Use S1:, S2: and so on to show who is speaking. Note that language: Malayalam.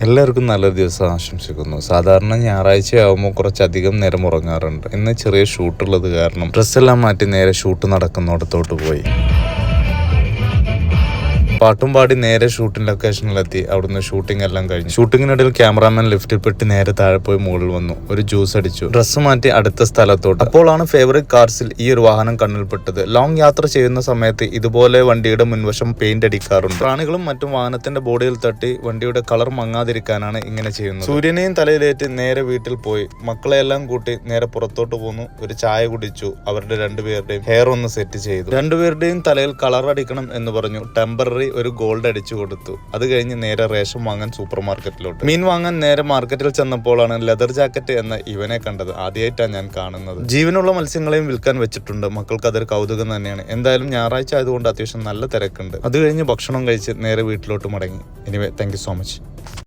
S1: എല്ലാവർക്കും നല്ലൊരു ദിവസം ആശംസിക്കുന്നു. സാധാരണ ഞായറാഴ്ചയാവുമ്പോൾ കുറച്ചധികം നേരം ഉറങ്ങാറുണ്ട്. ഇന്ന് ചെറിയ ഷൂട്ടുള്ളത് കാരണം ഡ്രസ്സെല്ലാം മാറ്റി നേരെ ഷൂട്ട് നടക്കുന്നിടത്തോട്ട് പോയി. പാട്ടും പാടി നേരെ ഷൂട്ടിംഗ് ലൊക്കേഷനിലെത്തി. അവിടുന്ന് ഷൂട്ടിംഗ് എല്ലാം കഴിഞ്ഞു. ഷൂട്ടിങ്ങിനിടയിൽ ക്യാമറാമാൻ ലിഫ്റ്റിൽ പെട്ട് നേരെ താഴെ പോയി മുകളിൽ വന്നു. ഒരു ജ്യൂസ് അടിച്ചു. ഡ്രസ്സ് മാറ്റി അടുത്ത സ്ഥലത്തോട്ട്. അപ്പോഴാണ് ഫേവറേറ്റ് കാർസിൽ ഈ ഒരു വാഹനം കണ്ണിൽപ്പെട്ടത്. ലോങ് യാത്ര ചെയ്യുന്ന സമയത്ത് ഇതുപോലെ വണ്ടിയുടെ മുൻവശം പെയിന്റ് അടിക്കാറുണ്ട്. പ്രാണികളും മറ്റും വാഹനത്തിന്റെ ബോഡിയിൽ തട്ടി വണ്ടിയുടെ കളർ മങ്ങാതിരിക്കാനാണ് ഇങ്ങനെ ചെയ്യുന്നത്. സൂര്യനെയും തലയിലേറ്റ് നേരെ വീട്ടിൽ പോയി മക്കളെല്ലാം കൂട്ടി നേരെ പുറത്തോട്ട് പോന്നു. ഒരു ചായ കുടിച്ചു. അവരുടെ രണ്ടുപേരുടെയും ഹെയർ ഒന്ന് സെറ്റ് ചെയ്തു. രണ്ടുപേരുടെയും തലയിൽ കളർ അടിക്കണം എന്ന് പറഞ്ഞു ടെമ്പററി ഒരു ഗോൾഡ് അടിച്ചു കൊടുത്തു. അത് കഴിഞ്ഞ് നേരെ റേഷൻ വാങ്ങാൻ സൂപ്പർ മാർക്കറ്റിലോട്ട്. മീൻ വാങ്ങാൻ നേരെ മാർക്കറ്റിൽ ചെന്നപ്പോഴാണ് ലെതർ ജാക്കറ്റ് എന്ന ഇവനെ കണ്ടത്. ആദ്യമായിട്ടാണ് ഞാൻ കാണുന്നത്. ജീവനുള്ള മത്സ്യങ്ങളെയും വിൽക്കാൻ വെച്ചിട്ടുണ്ട്. മക്കൾക്ക് അതൊരു കൗതുകം തന്നെയാണ്. എന്തായാലും ഞായറാഴ്ച ആയതുകൊണ്ട് അത്യാവശ്യം നല്ല തിരക്കുണ്ട്. അത് കഴിഞ്ഞ് ഭക്ഷണം കഴിച്ച് നേരെ വീട്ടിലോട്ട് മടങ്ങി. Anyway, thank you so much.